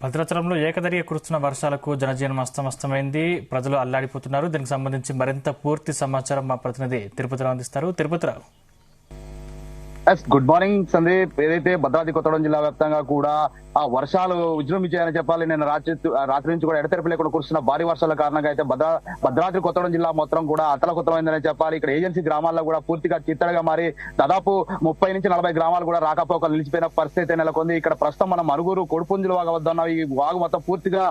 భద్రాచలంలో ఏకదరిగా కురుస్తున్న వర్షాలకు జనజీవనం అస్తమస్తమైంది. ప్రజలు అల్లాడిపోతున్నారు. దీనికి సంబంధించి మరింత పూర్తి సమాచారం మా ప్రతినిధి తిరుపతిరావు అందిస్తారు. తిరుపతిరావు. Good morning Sandeep. ఏదైతే భద్రాద్రి కొత్తగూడెం జిల్లా వ్యాప్తంగా కూడా ఆ వర్షాలు విజృంభించాయని చెప్పాలి. నేను రాత్రి నుంచి కూడా ఎడతెరిపి లేకుండా కురుస్తున్న భారీ వర్షాల కారణంగా అయితే భద్రాద్రి కొత్తగూడెం జిల్లా మొత్తం కూడా అతలకుతలమైందని చెప్పాలి. ఇక్కడ ఏజెన్సీ గ్రామాల్లో కూడా పూర్తిగా చిత్తడిగా మారి దాదాపు 30 నుంచి 40 గ్రామాలు కూడా రాకపోకలు నిలిచిపోయిన పరిస్థితి నెలకొంది. ఇక్కడ ప్రస్తుతం మనం మనుగురు కొడుపుంజుల వాగు వద్ద ఉన్న ఈ వాగు మొత్తం పూర్తిగా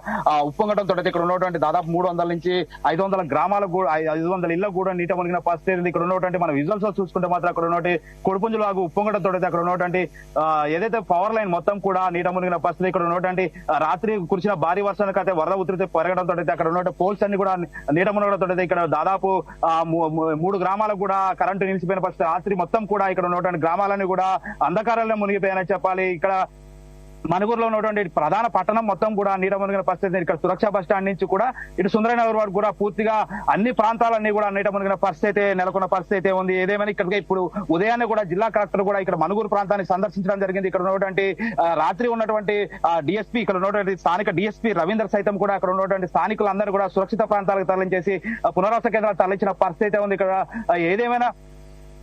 ఉప్పొంగడంతో ఇక్కడ ఉన్నటువంటి దాదాపు 300 నుంచి 500 గ్రామాలకు కూడా 500 ఇళ్లకు కూడా నీట మునిగిన పరిస్థితి. ఇక్కడ ఉన్నటువంటి మన విజువల్స్ చూసుకుంటే మాత్రం అక్కడ ఉన్నటువంటి కొడుపుంజుల వాగు ఉప్పొంగడంతో అక్కడ ఉన్నటువంటి ఏదైతే పవర్ లైన్ మొత్తం కూడా నీట మునిగిన పరిస్థితి. ఇక్కడ ఉన్నటువంటి రాత్రి కురిసిన భారీ వర్షానికి అయితే వరద ఉధృతి పెరగడంతో అక్కడ ఉన్నటువంటి పోల్స్ అన్ని కూడా నీట మునగడంతో ఇక్కడ దాదాపు 3 గ్రామాలకు కూడా కరెంటు నిలిచిపోయిన పరిస్థితి. రాత్రి మొత్తం కూడా ఇక్కడ ఉన్నటువంటి గ్రామాలన్నీ కూడా అంధకారంలో మునిగిపోయాయని చెప్పాలి. ఇక్కడ మనుగురులో ఉన్నటువంటి ప్రధాన పట్టణం మొత్తం కూడా నీట మునిగిన పరిస్థితి. ఇక్కడ సురక్ష బస్ స్టాండ్ నుంచి కూడా ఇటు సుందరనగర్ వరకు కూడా పూర్తిగా అన్ని ప్రాంతాలన్నీ కూడా నీట మునిగిన పరిస్థితి నెలకొన్న పరిస్థితి ఉంది. ఏదేమైనా ఇక్కడికి ఇప్పుడు ఉదయాన్నే కూడా జిల్లా కలెక్టర్ కూడా ఇక్కడ మనుగురు ప్రాంతాన్ని సందర్శించడం జరిగింది. ఇక్కడ ఉన్నటువంటి రాత్రి ఉన్నటువంటి డిఎస్పీ ఇక్కడ ఉన్నటువంటి స్థానిక డిఎస్పీ రవీందర్ సైతం కూడా అక్కడ ఉన్నటువంటి స్థానికులందరూ కూడా సురక్షిత ప్రాంతాలకు తరలించేసి పునరావాస కేంద్రాలు తరలించిన పరిస్థితి ఉంది. ఇక్కడ ఏదేమైనా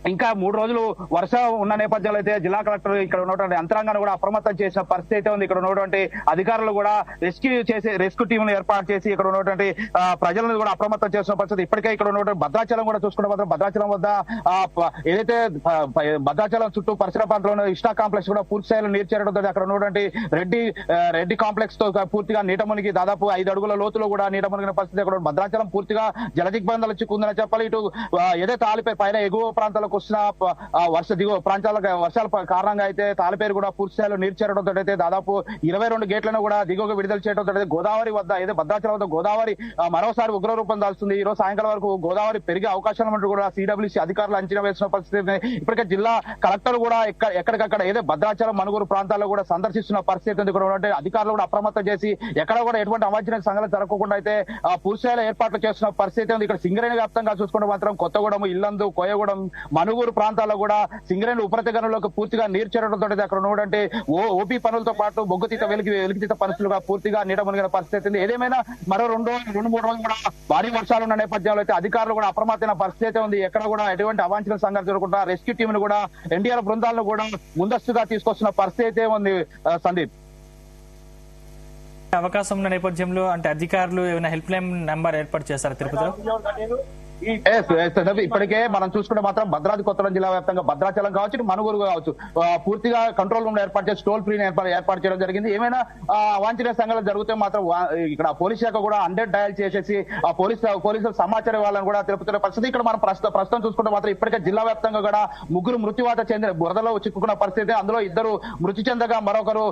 ఇంకా 3 రోజులు వర్షం ఉన్న నేపథ్యంలో అయితే జిల్లా కలెక్టర్ ఇక్కడ ఉన్నటువంటి యంత్రాంగాన్ని కూడా అప్రమత్తం చేసిన పరిస్థితి అయితే ఉంది. ఇక్కడ ఉన్నటువంటి అధికారులు కూడా రెస్క్యూ టీంను ఏర్పాటు చేసి ఇక్కడ ఉన్నటువంటి ప్రజలను కూడా అప్రమత్తం చేసిన పరిస్థితి. ఇప్పటికే ఇక్కడ ఉన్నటువంటి భద్రాచలం కూడా చూసుకుంటే మాత్రం భద్రాచలం వద్ద ఏదైతే భద్రాచలం చుట్టూ పరిసర ప్రాంతంలో ఇష్టా కాంప్లెక్స్ కూడా పూర్తి స్థాయిలో నీరు చేరడంతో అక్కడ ఉన్నటువంటి రెడ్డి కాంప్లెక్స్ తో పూర్తిగా నీట మునిగి దాదాపు 5 అడుగుల లోతులో కూడా నీట మునిగిన పరిస్థితి. అక్కడ భద్రాచలం పూర్తిగా జలదిగ్బంధాలు చిక్కుందని చెప్పాలి. ఇటు ఏదైతే తాలిపేరు పైన ఎగువ ప్రాంతాలకు వస్తున్న దిగువ వర్షాల కారణంగా అయితే తాలిపేరు కూడా పూర్తి స్థాయిలో నీరు చేరడంతో అయితే దాదాపు 22 గేట్లను కూడా దిగువకు విడుదల చేయడంతో అయితే గోదావరి వద్ద ఏదో భద్రాచలం వద్ద గోదావరి మరోసారి ఉగ్రరూపం దాల్స్తుంది. ఈ రోజు సాయంకాలం వరకు గోదావరి పెరిగే అవకాశం అంటూ కూడా సిడబ్ల్యూసీ అధికారులు అంచనా వేసిన పరిస్థితి. ఇప్పటికే జిల్లా కలెక్టర్ కూడా ఎక్కడికక్కడ ఏదో భద్రాచలం మనుగురు ప్రాంతాల్లో కూడా సందర్శిస్తున్న పరిస్థితి ఉంది. ఇక్కడ అధికారులు కూడా అప్రమత్తం చేసి ఎక్కడ కూడా ఎటువంటి అవాంఛనీయ సంఘటనలు జరగకుండా అయితే పూర్తి స్థాయిలో ఏర్పాట్లు చేస్తున్న పరిస్థితి ఉంది. ఇక్కడ సింగరేణి వ్యాప్తంగా చూసుకుంటే మాత్రం కొత్తగూడెం, ఇల్లందు, కోయగూడెం, మనుగురు ప్రాంతాల్లో కూడా సింగరేణి ఉపరితలంలోకి పూర్తిగా నీరు చేరడంతో అక్కడ ఉన్నటువంటి ఓపీ పనులతో పాటు బొగ్గుతీత వెలికితీత పరిస్థితులుగా పూర్తిగా నీట మునిగిన పరిస్థితి. ఏదేమైనా మరో 2-3 రోజులు కూడా భారీ వర్షాలు ఉన్న నేపథ్యంలో అయితే అధికారులు కూడా అప్రమత్తమైన పరిస్థితి ఉంది. ఎక్కడ కూడా ఎటువంటి అవాంఛనీయ సంఘటన జరగకుండా రెస్క్యూ టీమ్ ను కూడా ఎన్డీఆర్ బృందాలను కూడా ముందస్తుగా తీసుకొస్తున్న పరిస్థితి ఉంది. సందీప్, అవకాశం ఉన్న నేపథ్యంలో అంటే అధికారులు ఏమైనా హెల్ప్ లైన్ నెంబర్ ఏర్పాటు చేస్తారా తిరుపతిలో? ఇప్పటికే మనం చూసుకుంటే మాత్రం భద్రాద్రి కొత్తగూడెం జిల్లా వ్యాప్తంగా భద్రాచలం కావచ్చు, మనుగురు కావచ్చు పూర్తిగా కంట్రోల్ రూమ్ ఏర్పాటు చేసి టోల్ ఫ్రీ ఏర్పాటు చేయడం జరిగింది. ఏమైనా అవాంఛనీయ సంఘటనలు జరిగితే మాత్రం ఇక్కడ పోలీస్ శాఖ కూడా 100 డయల్ చేసేసి పోలీసులు సమాచారం ఇవ్వాలని కూడా తెలుపుతున్న పరిస్థితి. ఇక్కడ మనం ప్రస్తుతం చూసుకుంటే మాత్రం ఇప్పటికే జిల్లా వ్యాప్తంగా కూడా 3 మృత్యువాత చెందిన బురదలో చిక్కుకున్న పరిస్థితి. అందులో 2 మృతి చెందగా మరొకరు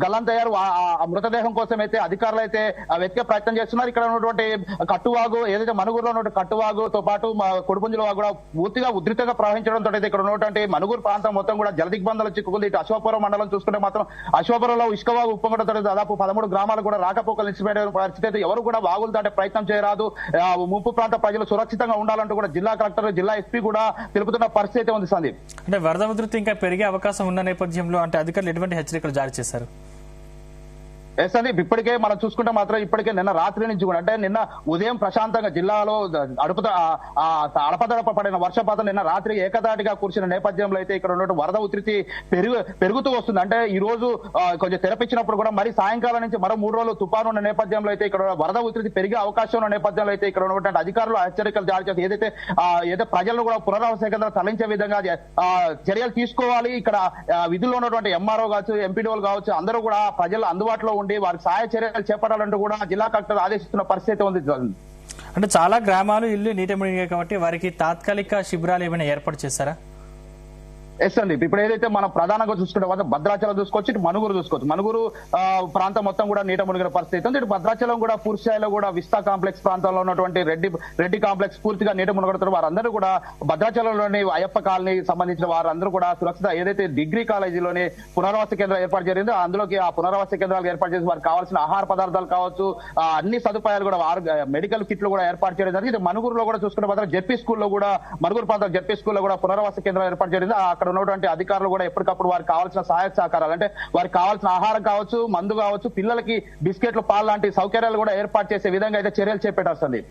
గల్లంతయ్యారు. ఆ మృతదేహం కోసం అయితే అధికారులు అయితే వెతికే ప్రయత్నం చేస్తున్నారు. ఇక్కడ ఉన్నటువంటి కట్టువాగు ఏదైతే మనుగురులో కట్టువాగుతో పాటు కొడుపుంజుల వాగు కూడా పూర్తిగా ఉధృతంగా ప్రవహించడంతో అయితే ఇక్కడ ఉన్నటువంటి మనుగురు ప్రాంతం మొత్తం కూడా జలదిగ్బంధాలు చిక్కుకుంది. ఇటు అశ్వాపురం మండలం చూసుకుంటే మాత్రం అశ్వాపురంలో ఇసుకవాగు ఉప్పొంగడంతో దాదాపు 13 గ్రామాలు కూడా రాకపోకలు నిలిచిపోయిన పరిస్థితి అయితే ఎవరు కూడా వాగులు దాటే ప్రయత్నం చేయరాదు. ముంపు ప్రాంత ప్రజలు సురక్షితంగా ఉండాలంటూ కూడా జిల్లా కలెక్టర్, జిల్లా ఎస్పీ కూడా తెలుపుతున్న పరిస్థితి ఉంది. సందీప్, అంటే వరద ఉధృతి ఇంకా పెరిగే అవకాశం ఉన్న నేపథ్యంలో అంటే అధికారులు ఎటువంటి హెచ్చరికలు జారీ చేశారు? సందీప్, ఇప్పటికే మనం చూసుకుంటే మాత్రం ఇప్పటికే నిన్న రాత్రి నుంచి కూడా అంటే నిన్న ఉదయం ప్రశాంతంగా జిల్లాలో అడపదడప పడిన వర్షపాతం నిన్న రాత్రి ఏకదాటిగా కురిసిన నేపథ్యంలో అయితే ఇక్కడ ఉన్నటువంటి వరద ఉధృతి పెరుగుతూ వస్తుంది. అంటే ఈ రోజు కొంచెం తెరపించినప్పుడు కూడా మరి సాయంకాలం నుంచి మరో 3 రోజులు తుఫాను ఉన్న నేపథ్యంలో అయితే ఇక్కడ వరద ఉధృతి పెరిగే అవకాశం ఉన్న నేపథ్యంలో అయితే ఇక్కడ ఉన్నటువంటి అధికారులు హెచ్చరికలు జారీ చేసి ఏదైతే ప్రజలను కూడా పునరావాస కేంద్రాలు తరలించే విధంగా చర్యలు తీసుకోవాలి. ఇక్కడ విధుల్లో ఉన్నటువంటి ఎంఆర్ఓ కావచ్చు, ఎంపీడీఓలు కావచ్చు అందరూ కూడా ప్రజలు అందుబాటులో ఉండి వారికి సహాయ చర్యలు చేపట్టాలంటూ కూడా జిల్లా కలెక్టర్ ఆదేశిస్తున్న పరిస్థితి ఉంది. అంటే చాలా గ్రామాలు ఇల్లు నీట మునిగాయి కాబట్టి వారికి తాత్కాలిక శిబిరాలు ఏమైనా ఏర్పాటు చేశారా? ఎస్ అండి, ఇప్పుడు ఏదైతే మనం ప్రధానంగా చూసుకుంటే భద్రాచలం చూసుకోవచ్చు, ఇటు మనుగురు చూసుకోవచ్చు. మనుగురు ప్రాంతం మొత్తం కూడా నీట మునిగిన పరిస్థితి ఉంది. ఇటు భద్రాచలం కూడా పూర్తి స్థాయిలో కూడా విస్తా కాంప్లెక్స్ ప్రాంతంలో ఉన్నటువంటి రెడ్డి కాంప్లెక్స్ పూర్తిగా నీట మునగడుతున్నారు. వారందరూ కూడా భద్రాచలంలోని అయ్యప్ప కాలనీ సంబంధించిన వారందరూ కూడా సురక్షిత ఏదైతే డిగ్రీ కాలేజీలోని పునరావాస కేంద్రం ఏర్పాటు జరిగిందో అందులోకి ఆ పునరావాస కేంద్రాలు ఏర్పాటు చేసి వారికి కావాల్సిన ఆహార పదార్థాలు కావచ్చు, అన్ని సదుపాయాలు కూడా మెడికల్ కిట్లు కూడా ఏర్పాటు చేయడం జరిగింది. మనుగురులో కూడా చూసుకుంటే మాత్రం జెడ్పీ స్కూల్లో కూడా మనుగురు ప్రాంతం జెడ్పీ స్కూల్లో కూడా పునరావాస కేంద్రం ఏర్పాటు జరిగింది. అక్కడ ఉన్నటువంటి అధికారులు కూడా ఎప్పటికప్పుడు వారికి కావాల్సిన సహాయ సహకారాలు అంటే వారికి కావాల్సిన ఆహారం కావచ్చు, మందు కావచ్చు, పిల్లలకి బిస్కెట్లు, పాలు లాంటి సౌకర్యాలు కూడా ఏర్పాటు చేసే విధంగా అయితే చర్యలు చేపట్టాల్సింది.